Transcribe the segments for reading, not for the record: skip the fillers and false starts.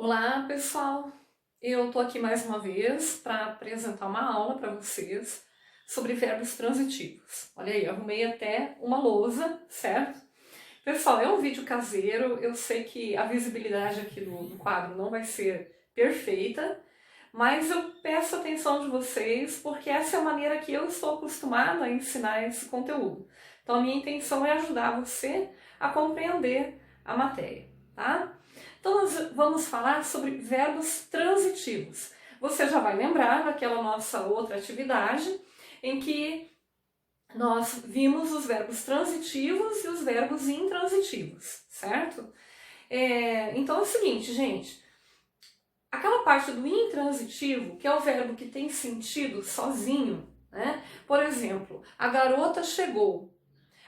Olá, pessoal! Eu tô aqui mais uma vez para apresentar uma aula para vocês sobre verbos transitivos. Olha aí, arrumei até uma lousa, certo? Pessoal, é um vídeo caseiro, eu sei que a visibilidade aqui do quadro não vai ser perfeita, mas eu peço a atenção de vocês porque essa é a maneira que eu estou acostumada a ensinar esse conteúdo. Então a minha intenção é ajudar você a compreender a matéria, tá? Então nós vamos falar sobre verbos transitivos. Você já vai lembrar daquela nossa outra atividade em que nós vimos os verbos transitivos e os verbos intransitivos, certo? Então é o seguinte, gente, aquela parte do intransitivo, que é o verbo que tem sentido sozinho, né? Por exemplo, a garota chegou.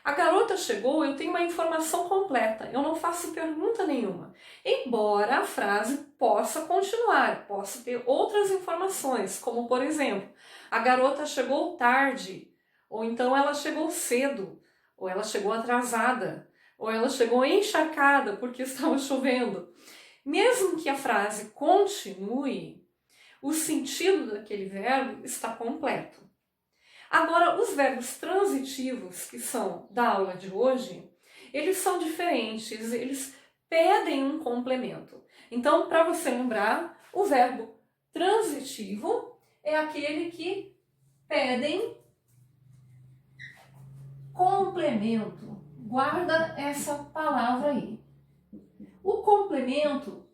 A garota chegou, eu tenho uma informação completa, eu não faço pergunta nenhuma. Embora a frase possa continuar, posso ter outras informações, como por exemplo, a garota chegou tarde, ou então ela chegou cedo, ou ela chegou atrasada, ou ela chegou encharcada porque estava chovendo. Mesmo que a frase continue, o sentido daquele verbo está completo. Agora, os verbos transitivos, que são da aula de hoje, eles são diferentes, eles pedem um complemento. Então, para você lembrar, o verbo transitivo é aquele que pedem complemento. Guarda essa palavra aí. O complemento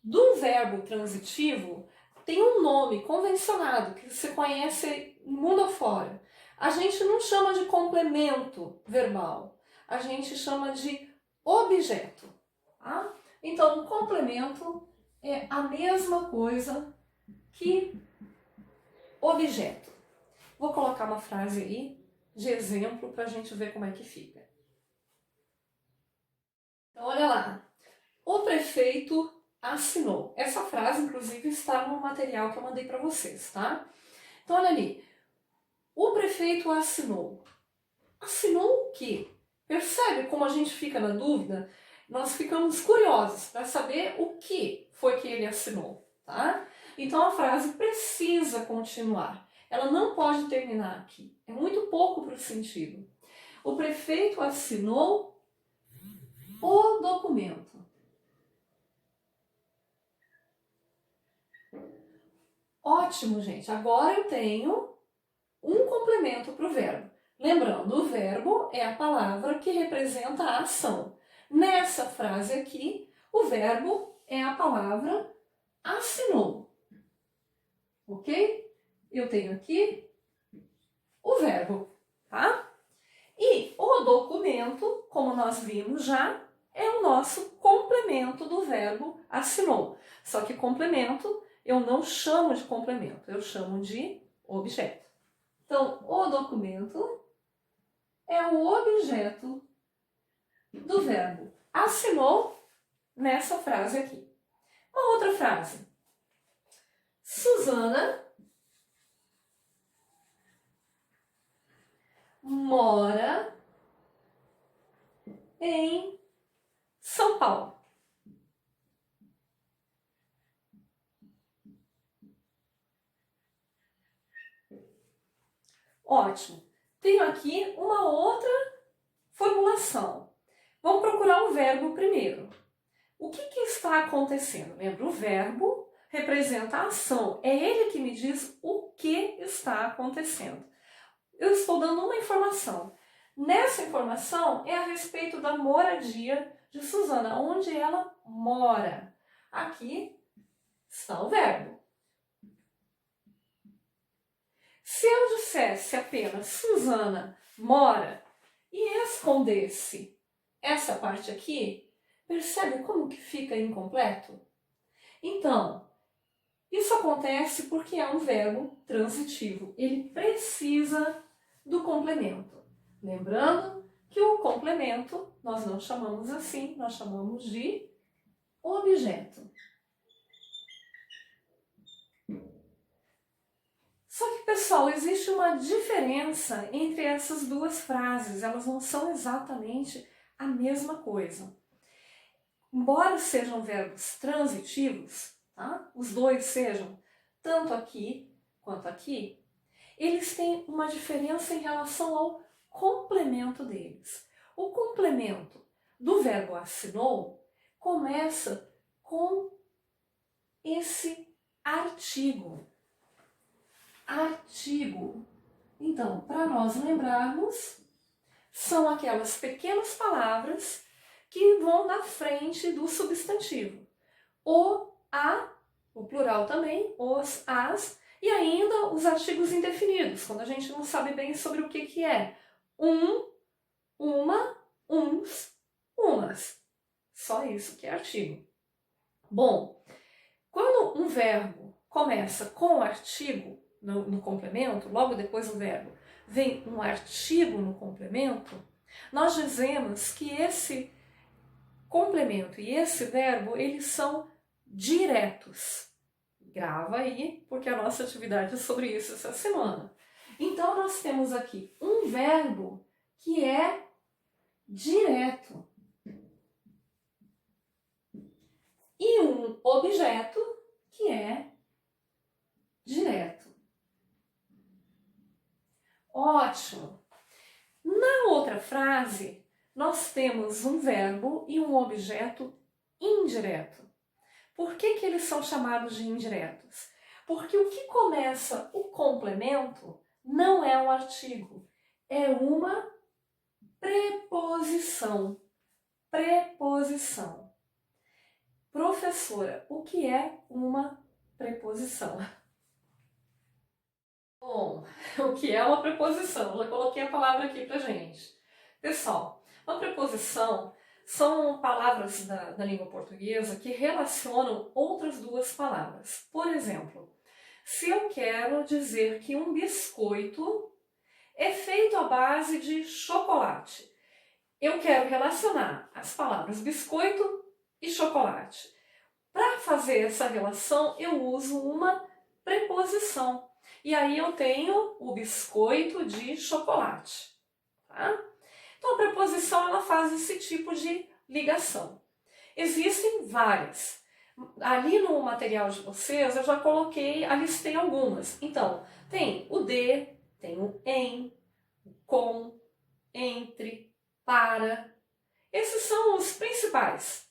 do verbo transitivo tem um nome convencionado que você conhece mundo afora. A gente não chama de complemento verbal, a gente chama de objeto. Tá? Então, o complemento é a mesma coisa que objeto. Vou colocar uma frase aí de exemplo para a gente ver como é que fica. Então, olha lá. O prefeito assinou. Essa frase, inclusive, está no material que eu mandei para vocês, tá? Então, olha ali. O prefeito assinou. Assinou o quê? Percebe como a gente fica na dúvida? Nós ficamos curiosos para saber o que foi que ele assinou, tá? Então, a frase precisa continuar. Ela não pode terminar aqui. É muito pouco para o sentido. O prefeito assinou o documento. Ótimo, gente. Agora eu tenho um complemento para o verbo. Lembrando, o verbo é a palavra que representa a ação. Nessa frase aqui, o verbo é a palavra assinou. Ok? Eu tenho aqui o verbo, tá? E o documento, como nós vimos já, é o nosso complemento do verbo assinou. Só que complemento eu não chamo de complemento, eu chamo de objeto. Então, o documento é o objeto do verbo assinou nessa frase aqui. Uma outra frase. Suzana mora em São Paulo. Ótimo. Tenho aqui uma outra formulação. Vamos procurar o verbo primeiro. O que está acontecendo? Lembra, o verbo representa a ação. É ele que me diz o que está acontecendo. Eu estou dando uma informação. Nessa informação é a respeito da moradia de Suzana, onde ela mora. Aqui está o verbo. Se eu dissesse apenas Suzana mora e escondesse essa parte aqui, percebe como que fica incompleto? Então, isso acontece porque é um verbo transitivo. Ele precisa do complemento. Lembrando que o complemento nós não chamamos assim, nós chamamos de objeto. Só que, pessoal, existe uma diferença entre essas duas frases. Elas não são exatamente a mesma coisa. embora sejam verbos transitivos, tá? Os dois sejam tanto aqui quanto aqui, eles têm uma diferença em relação ao complemento deles. O complemento do verbo assinou começa com esse artigo. Artigo. Então, para nós lembrarmos, são aquelas pequenas palavras que vão na frente do substantivo. O, a, o plural também, os, as, e ainda os artigos indefinidos, quando a gente não sabe bem sobre o que é. Um, uma, uns, umas. Só isso que é artigo. Bom, quando um verbo começa com artigo no complemento, logo depois do verbo vem um artigo no complemento, nós dizemos que esse complemento e esse verbo, eles são diretos. Grava aí, porque a nossa atividade é sobre isso essa semana. Então, nós temos aqui um verbo que é direto e um objeto que é direto. Ótimo! Na outra frase, nós temos um verbo e um objeto indireto. Por que eles são chamados de indiretos? Porque o que começa o complemento não é um artigo, é uma preposição. Preposição. Professora, o que é uma preposição? Bom, o que é uma preposição? Já coloquei a palavra aqui pra gente. Pessoal, uma preposição são palavras da língua portuguesa que relacionam outras duas palavras. Por exemplo, se eu quero dizer que um biscoito é feito à base de chocolate, eu quero relacionar as palavras biscoito e chocolate. Para fazer essa relação, eu uso uma preposição. E aí eu tenho o biscoito de chocolate. Tá? Então a preposição ela faz esse tipo de ligação. Existem várias. Ali no material de vocês eu já alistei algumas. Então, tem o de, tem o em, o com, entre, para. Esses são os principais.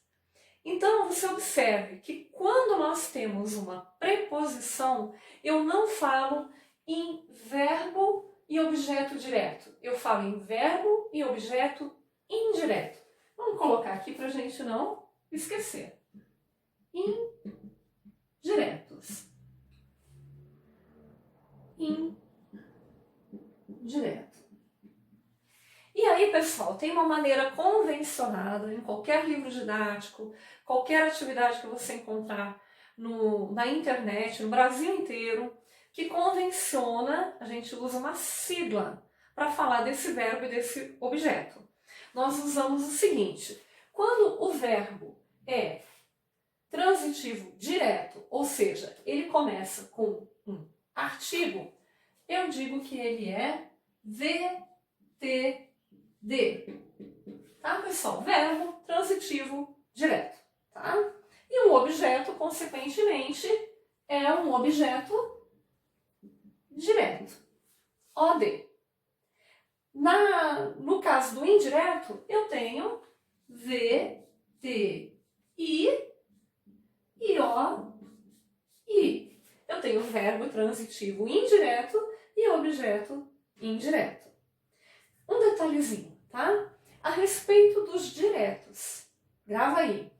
Então, você observe que quando nós temos uma preposição, eu não falo em verbo e objeto direto. Eu falo em verbo e objeto indireto. Vamos colocar aqui para a gente não esquecer. Indiretos. Indireto. E aí, pessoal, tem uma maneira convencionada em qualquer livro didático, qualquer atividade que você encontrar na internet, no Brasil inteiro, que convenciona, a gente usa uma sigla para falar desse verbo e desse objeto. Nós usamos o seguinte: quando o verbo é transitivo direto, ou seja, ele começa com um artigo, eu digo que ele é VTD. Tá, pessoal? Verbo transitivo direto. Tá? E um objeto, consequentemente, é um objeto direto. OD. No caso do indireto, eu tenho VTI e OI. Eu tenho verbo transitivo indireto e objeto indireto. Um detalhezinho, tá? A respeito dos diretos. Grava aí.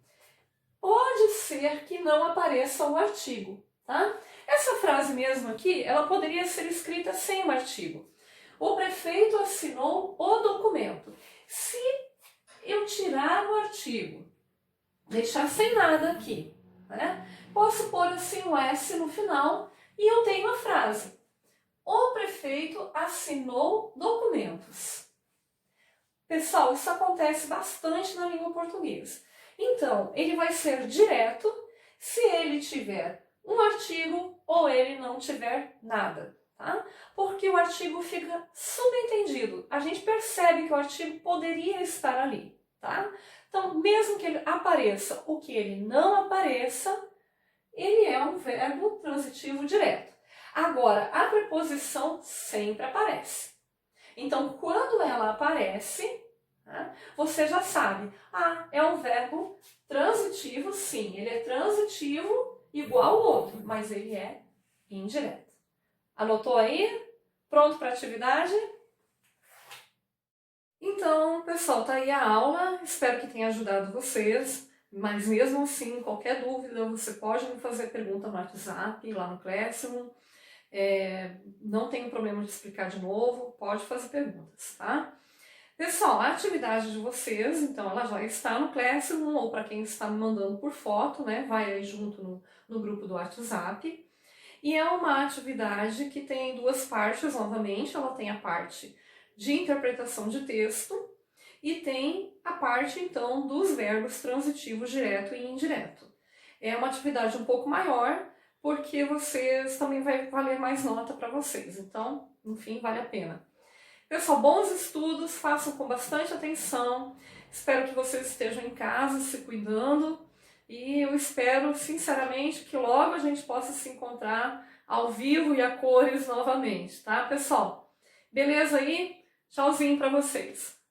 Pode ser que não apareça o artigo, tá? Essa frase mesmo aqui, ela poderia ser escrita sem o artigo. O prefeito assinou o documento. Se eu tirar o artigo, deixar sem nada aqui, né? Posso pôr assim um S no final e eu tenho a frase: o prefeito assinou documentos. Pessoal, isso acontece bastante na língua portuguesa. Então, ele vai ser direto se ele tiver um artigo ou ele não tiver nada, tá? Porque o artigo fica subentendido. A gente percebe que o artigo poderia estar ali, tá? Então, mesmo que ele apareça ou que ele não apareça, ele é um verbo transitivo direto. Agora, a preposição sempre aparece. Então, quando ela aparece, né, você já sabe, é um verbo transitivo, sim, ele é transitivo igual ao outro, mas ele é indireto. Anotou aí? Pronto para a atividade? Então, pessoal, tá aí a aula. Espero que tenha ajudado vocês. Mas mesmo assim, qualquer dúvida, você pode me fazer pergunta no WhatsApp, lá no Classroom. Não tem problema de explicar de novo, pode fazer perguntas, tá? Pessoal, a atividade de vocês, então, ela já está no Classroom, ou para quem está me mandando por foto, né? Vai aí junto no grupo do WhatsApp. E é uma atividade que tem duas partes, novamente. Ela tem a parte de interpretação de texto e tem a parte, então, dos verbos transitivos direto e indireto. É uma atividade um pouco maior, porque vocês também vai valer mais nota para vocês. Então, enfim, vale a pena. Pessoal, bons estudos, façam com bastante atenção. Espero que vocês estejam em casa, se cuidando. E eu espero, sinceramente, que logo a gente possa se encontrar ao vivo e a cores novamente, tá, pessoal? Beleza aí? Tchauzinho para vocês!